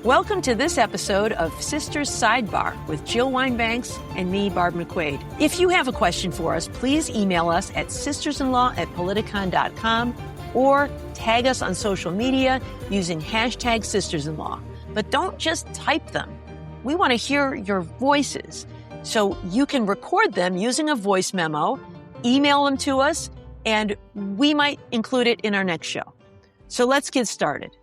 Welcome to this episode of Sisters Sidebar with Jill Wine-Banks and me, Barb McQuade. If you have a question for us, please email us at sistersinlaw@politicon.com or tag us on social media using hashtag sistersinlaw. But don't just type them. We want to hear your voices. So you can record them using a voice memo, email them to us, and we might include it in our next show. So let's get started.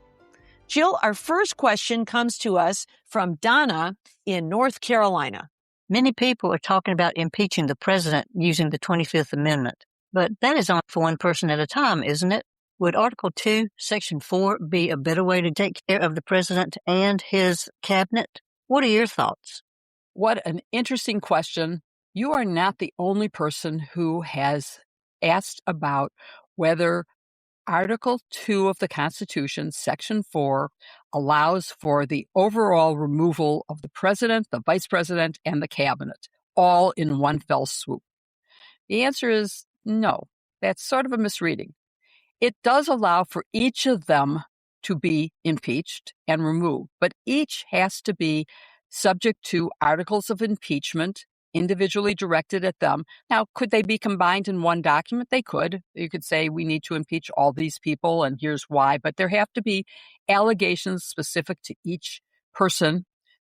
Jill, our first question comes to us from Donna in North Carolina. Many people are talking about impeaching the president using the 25th Amendment, but that is only for one person at a time, isn't it? Would Article 2, Section 4 be a better way to take care of the president and his cabinet? What are your thoughts? What an interesting question. You are not the only person who has asked about whether Article 2 of the Constitution, Section 4, allows for the overall removal of the president, the vice president, and the cabinet, all in one fell swoop. The answer is no. That's sort of a misreading. It does allow for each of them to be impeached and removed, but each has to be subject to articles of impeachment individually directed at them. Now, could they be combined in one document? They could. You could say we need to impeach all these people and here's why, but there have to be allegations specific to each person.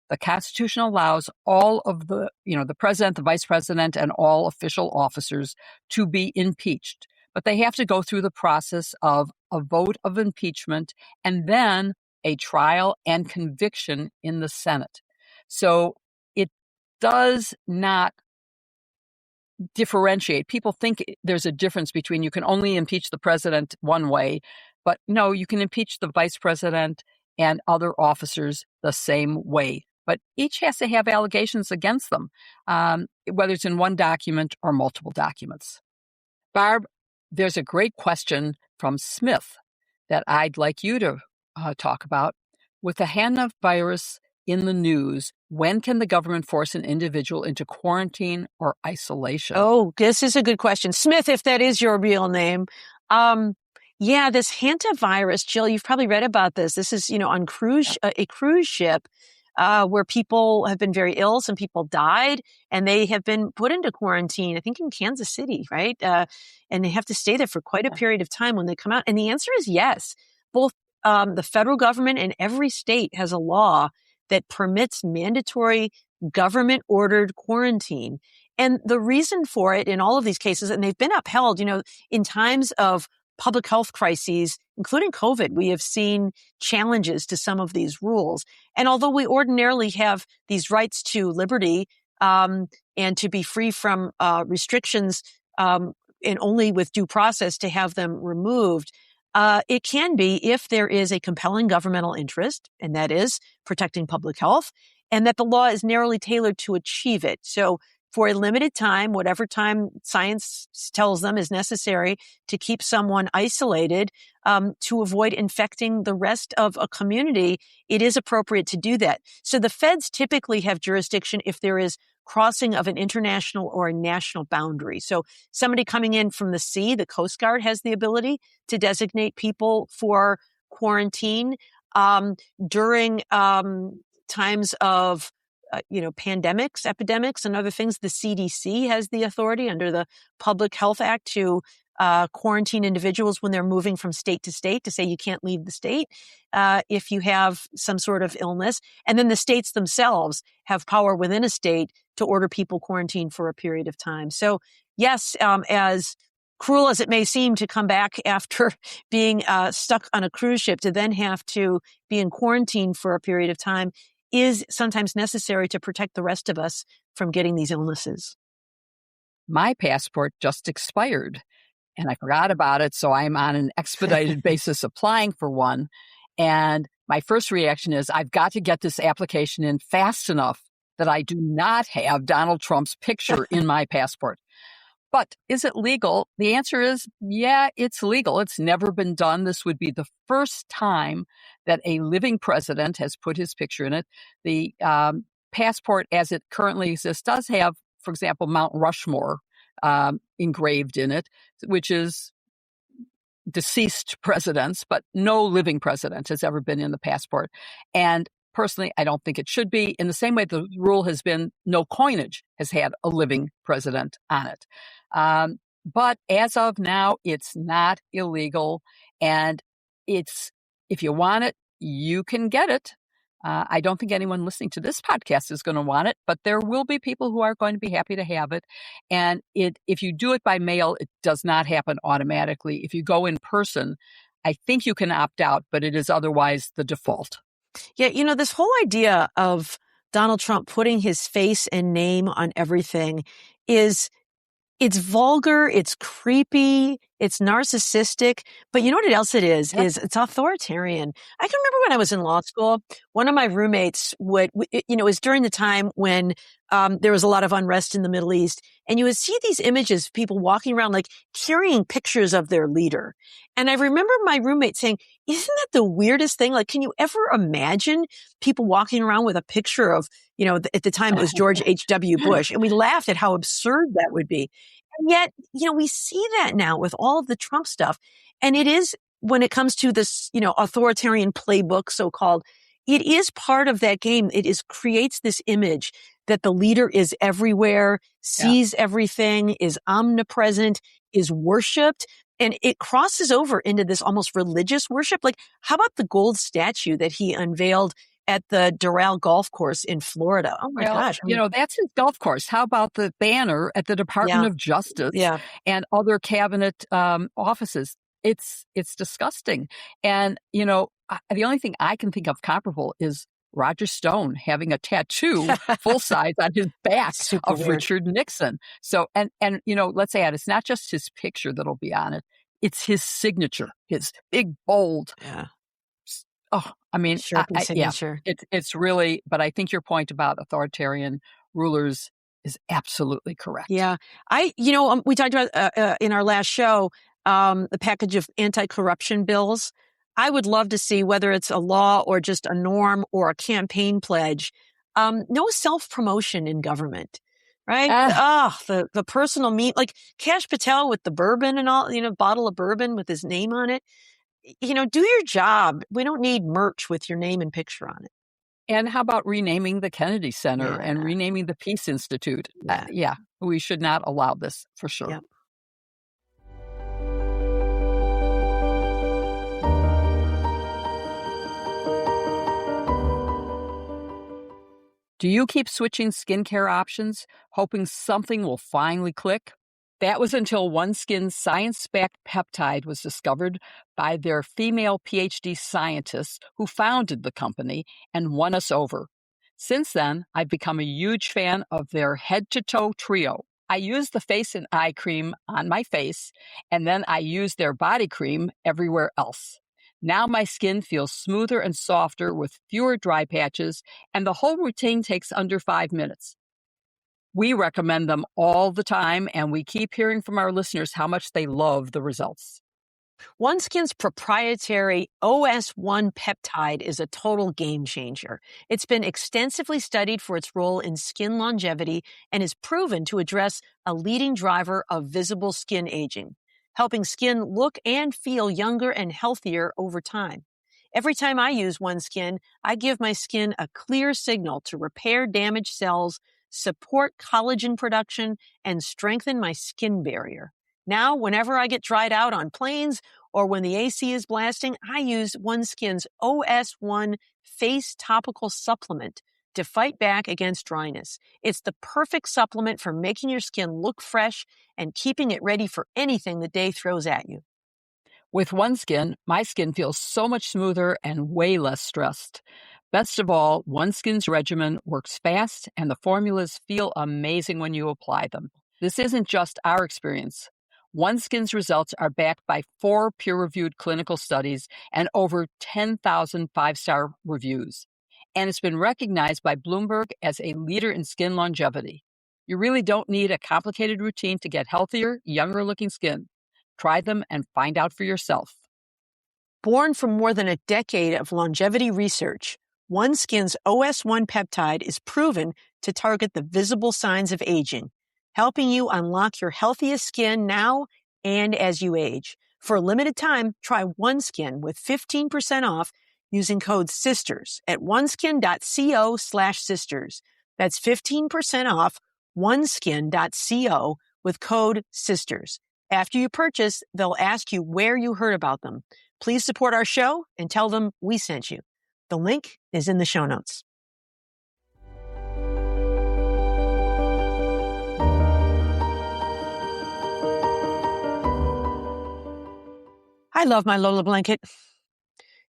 The Constitution allows all of the president, the vice president, and all official officers to be impeached, but they have to go through the process of a vote of impeachment and then a trial and conviction in the Senate. So does not differentiate. People think there's a difference between you can only impeach the president one way, but no, you can impeach the vice president and other officers the same way. But each has to have allegations against them, whether it's in one document or multiple documents. Barb, there's a great question from Smith that I'd like you to talk about. With the Hantavirus in the news, when can the government force an individual into quarantine or isolation? Oh, this is a good question. Smith, if that is your real name. This Hantavirus, Jill, you've probably read about this. This is, on a cruise ship where people have been very ill. Some people died and they have been put into quarantine, I think in Kansas City, right? And they have to stay there for quite a period of time when they come out. And the answer is yes. Both the federal government and every state has a law that permits mandatory government-ordered quarantine. And the reason for it in all of these cases, and they've been upheld, in times of public health crises, including COVID, we have seen challenges to some of these rules. And although we ordinarily have these rights to liberty and to be free from restrictions and only with due process to have them removed, it can be if there is a compelling governmental interest, and that is protecting public health, and that the law is narrowly tailored to achieve it. So for a limited time, whatever time science tells them is necessary to keep someone isolated to avoid infecting the rest of a community, it is appropriate to do that. So the feds typically have jurisdiction if there is crossing of an international or a national boundary. So somebody coming in from the sea, the Coast Guard has the ability to designate people for quarantine during times of pandemics, epidemics, and other things. The CDC has the authority under the Public Health Act to quarantine individuals when they're moving from state to state, to say you can't leave the state if you have some sort of illness. And then the states themselves have power within a state to order people quarantined for a period of time. So yes, as cruel as it may seem to come back after being stuck on a cruise ship, to then have to be in quarantine for a period of time is sometimes necessary to protect the rest of us from getting these illnesses. My passport just expired and I forgot about it, so I'm on an expedited basis applying for one. And my first reaction is I've got to get this application in fast enough that I do not have Donald Trump's picture in my passport. But is it legal? The answer is, yeah, it's legal. It's never been done. This would be the first time that a living president has put his picture in it. The passport as it currently exists does have, for example, Mount Rushmore engraved in it, which is deceased presidents, but no living president has ever been in the passport. And personally, I don't think it should be. In the same way the rule has been no coinage has had a living president on it. But as of now, it's not illegal. And if you want it, you can get it. I don't think anyone listening to this podcast is going to want it, but there will be people who are going to be happy to have it. And if you do it by mail, it does not happen automatically. If you go in person, I think you can opt out, but it is otherwise the default. Yeah, this whole idea of Donald Trump putting his face and name on everything it's vulgar, it's creepy, it's narcissistic, but you know what else it is? Yep. Is it's authoritarian. I can remember when I was in law school, one of my roommates it was during the time when there was a lot of unrest in the Middle East, and you would see these images of people walking around like carrying pictures of their leader. And I remember my roommate saying, isn't that the weirdest thing? Like, can you ever imagine people walking around with a picture of, at the time it was George H.W. Bush, and we laughed at how absurd that would be. And yet, we see that now with all of the Trump stuff. And it is, when it comes to this, authoritarian playbook, so-called, it is part of that game. It creates this image that the leader is everywhere, sees everything, is omnipresent, is worshipped. And it crosses over into this almost religious worship. Like, how about the gold statue that he unveiled at the Doral Golf Course in Florida? Oh my gosh. That's his golf course. How about the banner at the Department of Justice and other cabinet offices? It's disgusting. And, the only thing I can think of comparable is Roger Stone having a tattoo full size on his back of weird. Richard Nixon. So, and let's add, it's not just his picture that'll be on it. It's his signature, his big, bold. Yeah. Oh, I mean, signature. It's really, but I think your point about authoritarian rulers is absolutely correct. Yeah. We talked about in our last show, the package of anti-corruption bills. I would love to see, whether it's a law or just a norm or a campaign pledge, no self-promotion in government, right? The personal like Kash Patel with the bourbon and all, bottle of bourbon with his name on it. Do your job. We don't need merch with your name and picture on it. And how about renaming the Kennedy Center and renaming the Peace Institute? We should not allow this for sure. Yep. Do you keep switching skincare options, hoping something will finally click? That was until OneSkin's science-backed peptide was discovered by their female PhD scientists who founded the company and won us over. Since then, I've become a huge fan of their head-to-toe trio. I use the face and eye cream on my face, and then I use their body cream everywhere else. Now my skin feels smoother and softer with fewer dry patches, and the whole routine takes under 5 minutes. We recommend them all the time, and we keep hearing from our listeners how much they love the results. OneSkin's proprietary OS1 peptide is a total game changer. It's been extensively studied for its role in skin longevity and is proven to address a leading driver of visible skin aging, helping skin look and feel younger and healthier over time. Every time I use OneSkin, I give my skin a clear signal to repair damaged cells, support collagen production, and strengthen my skin barrier. Now, whenever I get dried out on planes or when the AC is blasting, I use OneSkin's OS1 face topical supplement to fight back against dryness. It's the perfect supplement for making your skin look fresh and keeping it ready for anything the day throws at you. With OneSkin, my skin feels so much smoother and way less stressed. Best of all, OneSkin's regimen works fast and the formulas feel amazing when you apply them. This isn't just our experience. OneSkin's results are backed by 4 peer-reviewed clinical studies and over 10,000 five-star reviews. And it's been recognized by Bloomberg as a leader in skin longevity. You really don't need a complicated routine to get healthier, younger-looking skin. Try them and find out for yourself. Born from more than a decade of longevity research, OneSkin's OS1 peptide is proven to target the visible signs of aging, helping you unlock your healthiest skin now and as you age. For a limited time, try OneSkin with 15% off using code SISTERS at oneskin.co/sisters. That's 15% off oneskin.co with code SISTERS. After you purchase, they'll ask you where you heard about them. Please support our show and tell them we sent you. The link is in the show notes. I love my Lola blanket.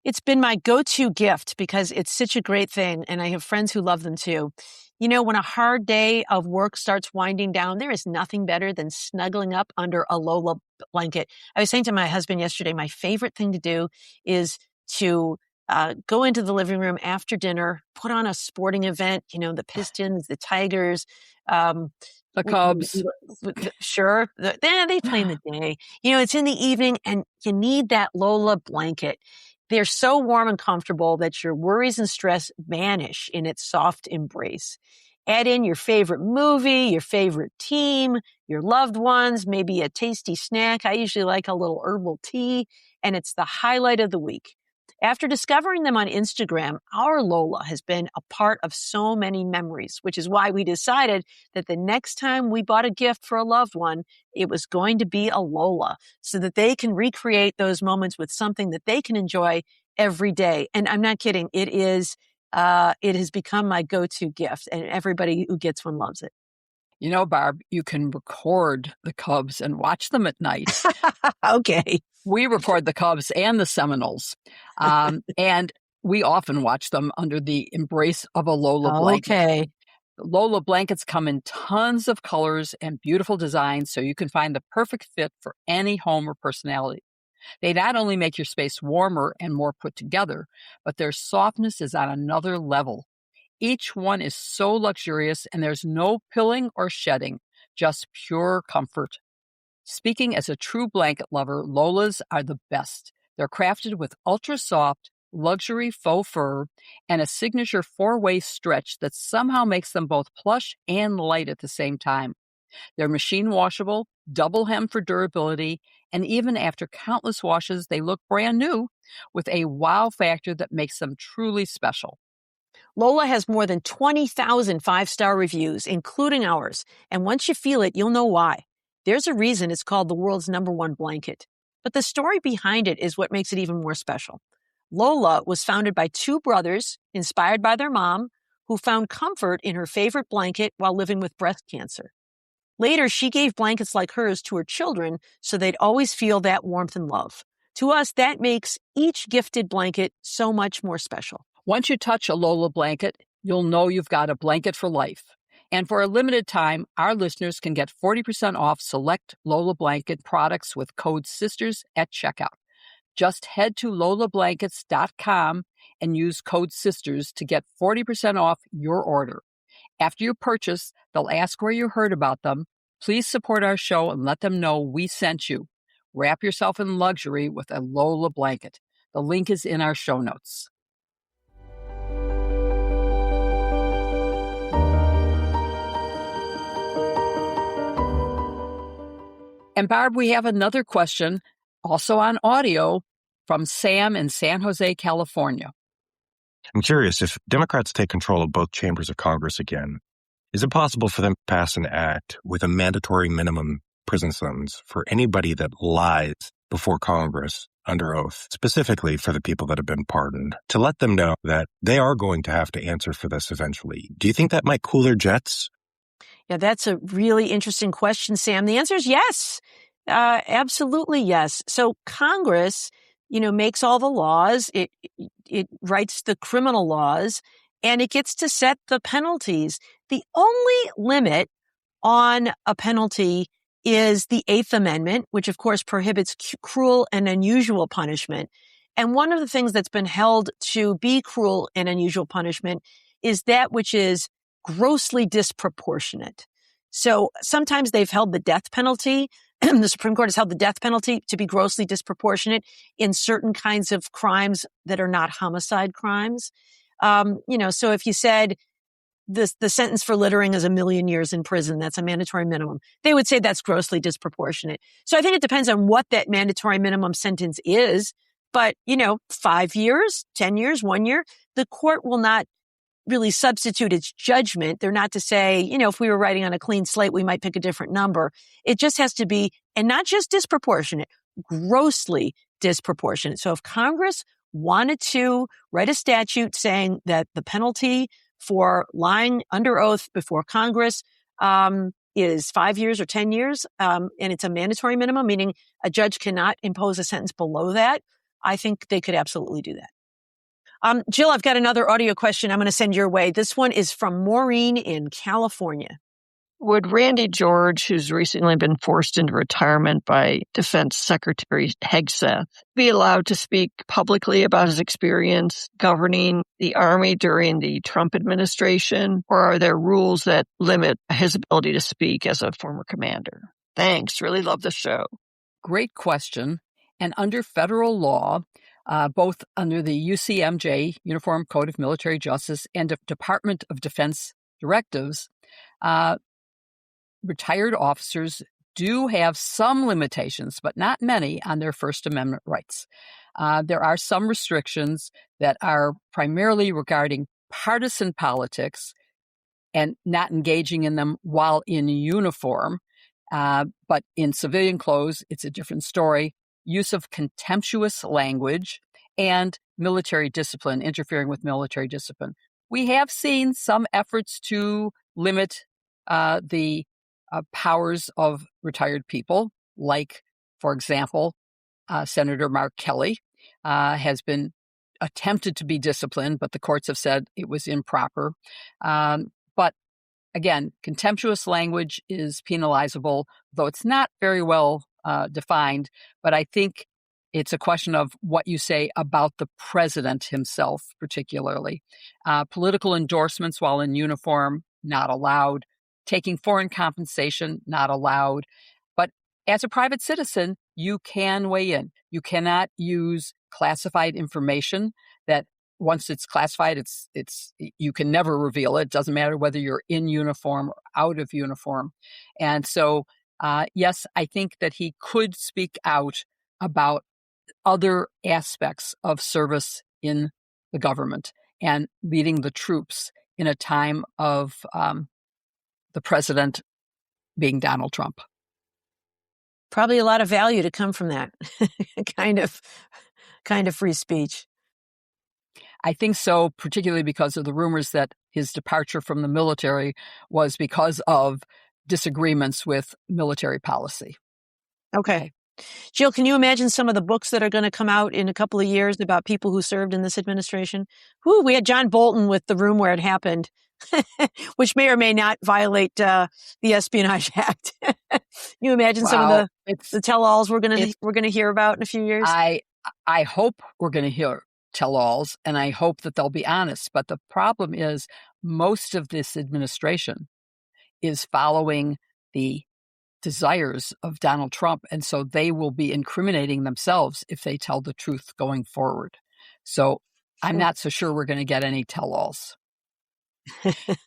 It's been my go-to gift because it's such a great thing, and I have friends who love them too. You know, when a hard day of work starts winding down, there is nothing better than snuggling up under a Lola blanket. I was saying to my husband yesterday, my favorite thing to do is to go into the living room after dinner, put on a sporting event, you know, the Pistons, the Tigers, the Cubs. Sure. They play in the day. You know, it's in the evening and you need that Lola blanket. They're so warm and comfortable that your worries and stress vanish in its soft embrace. Add in your favorite movie, your favorite team, your loved ones, maybe a tasty snack. I usually like a little herbal tea, and it's the highlight of the week. After discovering them on Instagram, our Lola has been a part of so many memories, which is why we decided that the next time we bought a gift for a loved one, it was going to be a Lola so that they can recreate those moments with something that they can enjoy every day. And I'm not kidding. It has become my go-to gift, and everybody who gets one loves it. You know, Barb, you can record the Cubs and watch them at night. Okay. We record the Cubs and the Seminoles, and we often watch them under the embrace of a Lola blanket. Okay. Lola blankets come in tons of colors and beautiful designs, so you can find the perfect fit for any home or personality. They not only make your space warmer and more put together, but their softness is on another level. Each one is so luxurious, and there's no pilling or shedding, just pure comfort. Speaking as a true blanket lover, Lolas are the best. They're crafted with ultra-soft, luxury faux fur and a signature 4-way stretch that somehow makes them both plush and light at the same time. They're machine washable, double hem for durability, and even after countless washes, they look brand new with a wow factor that makes them truly special. Lola has more than 20,000 five-star reviews, including ours. And once you feel it, you'll know why. There's a reason it's called the world's #1 blanket. But the story behind it is what makes it even more special. Lola was founded by two brothers, inspired by their mom, who found comfort in her favorite blanket while living with breast cancer. Later, she gave blankets like hers to her children so they'd always feel that warmth and love. To us, that makes each gifted blanket so much more special. Once you touch a Lola blanket, you'll know you've got a blanket for life. And for a limited time, our listeners can get 40% off select Lola blanket products with code SISTERS at checkout. Just head to lolablankets.com and use code SISTERS to get 40% off your order. After you purchase, they'll ask where you heard about them. Please support our show and let them know we sent you. Wrap yourself in luxury with a Lola blanket. The link is in our show notes. And Barb, we have another question, also on audio, from Sam in San Jose, California. I'm curious, if Democrats take control of both chambers of Congress again, is it possible for them to pass an act with a mandatory minimum prison sentence for anybody that lies before Congress under oath, specifically for the people that have been pardoned, to let them know that they are going to have to answer for this eventually? Do you think that might cool their jets? Yeah, that's a really interesting question, Sam. The answer is yes. Absolutely yes. So Congress, makes all the laws. It writes the criminal laws, and it gets to set the penalties. The only limit on a penalty is the Eighth Amendment, which of course prohibits cruel and unusual punishment. And one of the things that's been held to be cruel and unusual punishment is that which is grossly disproportionate. So sometimes they've held the death penalty. The Supreme Court has held the death penalty to be grossly disproportionate in certain kinds of crimes that are not homicide crimes. So if you said the sentence for littering is 1 million years in prison, that's a mandatory minimum, they would say that's grossly disproportionate. So I think it depends on what that mandatory minimum sentence is. But, 5 years, 10 years, 1 year, the court will not really substitute its judgment. They're not to say, if we were writing on a clean slate, we might pick a different number. It just has to be, and not just disproportionate, grossly disproportionate. So if Congress wanted to write a statute saying that the penalty for lying under oath before Congress is 5 years or 10 years, and it's a mandatory minimum, meaning a judge cannot impose a sentence below that, I think they could absolutely do that. Jill, I've got another audio question I'm going to send your way. This one is from Maureen in California. Would Randy George, who's recently been forced into retirement by Defense Secretary Hegseth, be allowed to speak publicly about his experience governing the Army during the Trump administration, or are there rules that limit his ability to speak as a former commander? Thanks. Really love the show. Great question. And under federal law, both under the UCMJ, Uniform Code of Military Justice, and Department of Defense directives, retired officers do have some limitations, but not many, on their First Amendment rights. There are some restrictions that are primarily regarding partisan politics and not engaging in them while in uniform. But in civilian clothes, it's a different story. Use of contemptuous language and military discipline, interfering with military discipline. We have seen some efforts to limit the powers of retired people, like, for example, Senator Mark Kelly has been attempted to be disciplined, but the courts have said it was improper. But again, contemptuous language is penalizable, though it's not very well defined. But I think it's a question of what you say about the president himself, particularly. Political endorsements while in uniform, not allowed. Taking foreign compensation, not allowed. But as a private citizen, you can weigh in. You cannot use classified information that once it's classified, it's you can never reveal it. It doesn't matter whether you're in uniform or out of uniform. And so, yes, I think that he could speak out about other aspects of service in the government and leading the troops in a time of the president being Donald Trump. Probably a lot of value to come from that kind of free speech. I think so, particularly because of the rumors that his departure from the military was because of disagreements with military policy. Okay. Jill, can you imagine some of the books that are going to come out in a couple of years about people who served in this administration? We had John Bolton with The Room Where It Happened, which may or may not violate the Espionage Act. You imagine some of the tell-alls we're going to hear about in a few years? I hope we're going to hear tell-alls, and I hope that they'll be honest. But the problem is most of this administration is following the desires of Donald Trump, and so they will be incriminating themselves if they tell the truth going forward. So I'm not so sure we're going to get any tell-alls.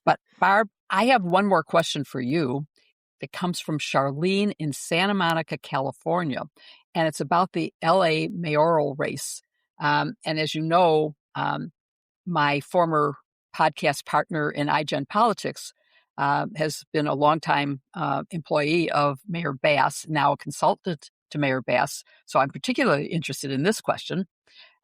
But Barb, I have one more question for you that comes from Charlene in Santa Monica, California, and it's about the LA mayoral race. And as you know, my former podcast partner in iGen Politics has been a longtime employee of Mayor Bass, now a consultant to Mayor Bass. So I'm particularly interested in this question.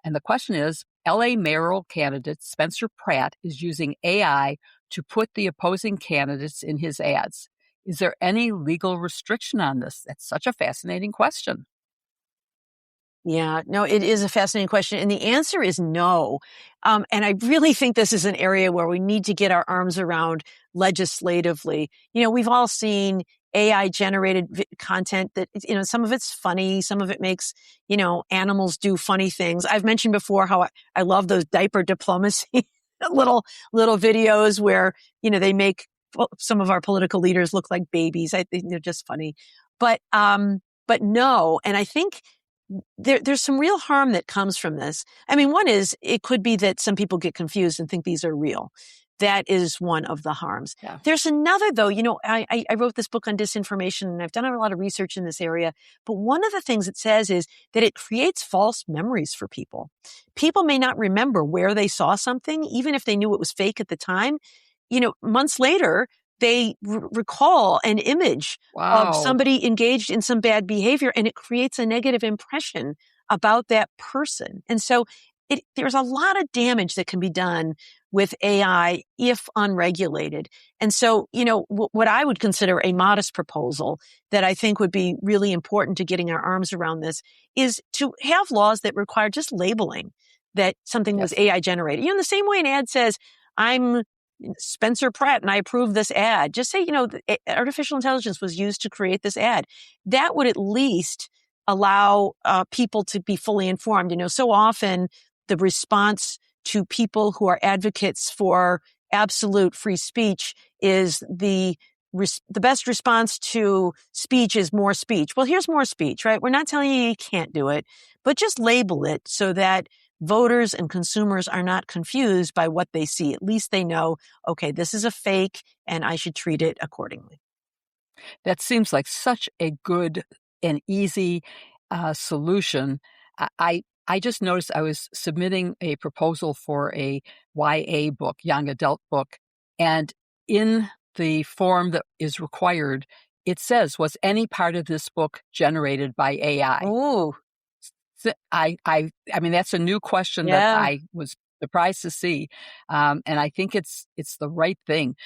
And the question is, LA mayoral candidate Spencer Pratt is using AI to put the opposing candidates in his ads. Is there any legal restriction on this? That's such a fascinating question. Yeah, no, it is a fascinating question. And the answer is no. And I really think this is an area where we need to get our arms around legislatively. We've all seen AI generated content that, some of it's funny. Some of it makes, animals do funny things. I've mentioned before how I love those diaper diplomacy little videos where, they make some of our political leaders look like babies. I think they're just funny. But no. And I think there's some real harm that comes from this. I mean, one is it could be that some people get confused and think these are real. That is one of the harms. Yeah. There's another, though. I wrote this book on disinformation, and I've done a lot of research in this area. But one of the things it says is that it creates false memories for people. People may not remember where they saw something, even if they knew it was fake at the time. Months later, they recall an image of somebody engaged in some bad behavior, and it creates a negative impression about that person. And so there's a lot of damage that can be done with AI if unregulated. And so, what I would consider a modest proposal that I think would be really important to getting our arms around this is to have laws that require just labeling that something was AI generated. In the same way an ad says, I'm Spencer Pratt and I approve this ad. Just say, artificial intelligence was used to create this ad. That would at least allow people to be fully informed. So often the response to people who are advocates for absolute free speech is the best response to speech is more speech. Well, here's more speech, right? We're not telling you can't do it, but just label it so that voters and consumers are not confused by what they see. At least they know, okay, this is a fake and I should treat it accordingly. That seems like such a good and easy solution. I just noticed I was submitting a proposal for a YA book, young adult book, and in the form that is required, it says, was any part of this book generated by AI? Oh, I mean, that's a new question that I was surprised to see. And I think it's the right thing.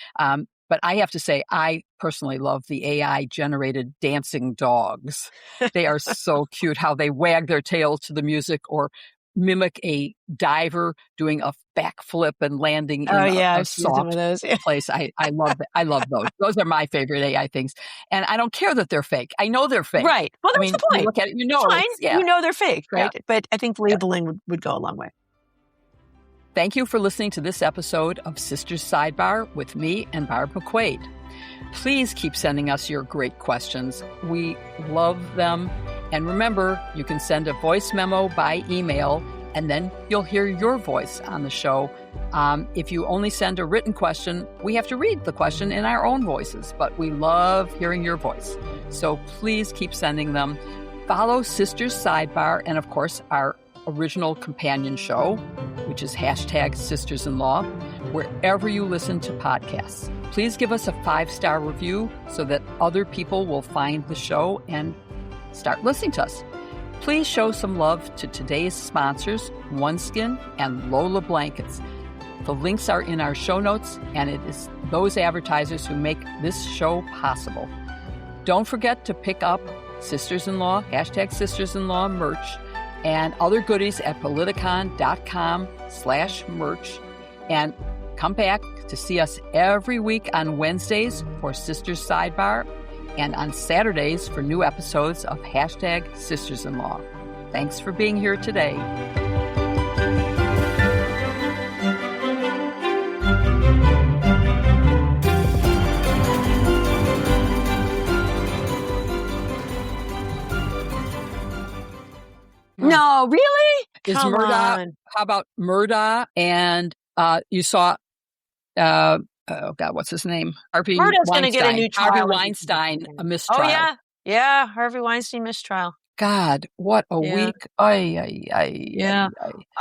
But I have to say, I personally love the AI-generated dancing dogs. They are so cute, how they wag their tails to the music or mimic a diver doing a backflip and landing in a soft place. I love that. I love those. Those are my favorite AI things. And I don't care that they're fake. I know they're fake. Right. Well, that's the point. You look at it, they're fake, right? Yeah. But I think labeling would go a long way. Thank you for listening to this episode of Sisters Sidebar with me and Barb McQuade. Please keep sending us your great questions. We love them. And remember, you can send a voice memo by email, and then you'll hear your voice on the show. If you only send a written question, we have to read the question in our own voices, but we love hearing your voice. So please keep sending them. Follow Sisters Sidebar and, of course, our original companion show, which is #SistersInLaw, wherever you listen to podcasts. Please give us a 5-star review so that other people will find the show and start listening to us. Please show some love to today's sponsors, OneSkin and Lola Blankets. The links are in our show notes, and it is those advertisers who make this show possible. Don't forget to pick up Sisters-in-Law, #Sisters-in-Law merch, and other goodies at politicon.com/merch. And come back to see us every week on Wednesdays for Sisters Sidebar and on Saturdays for new episodes of #Sisters-in-Law. Thanks for being here today. No, really? Is Come Murdoch? on. How about Murdoch? And you saw, oh God, what's his name? Harvey Murdoch's going to Weinstein. get a new trial. Harvey Weinstein, a mistrial. Oh, yeah. Harvey Weinstein mistrial. God, what a week. Yeah.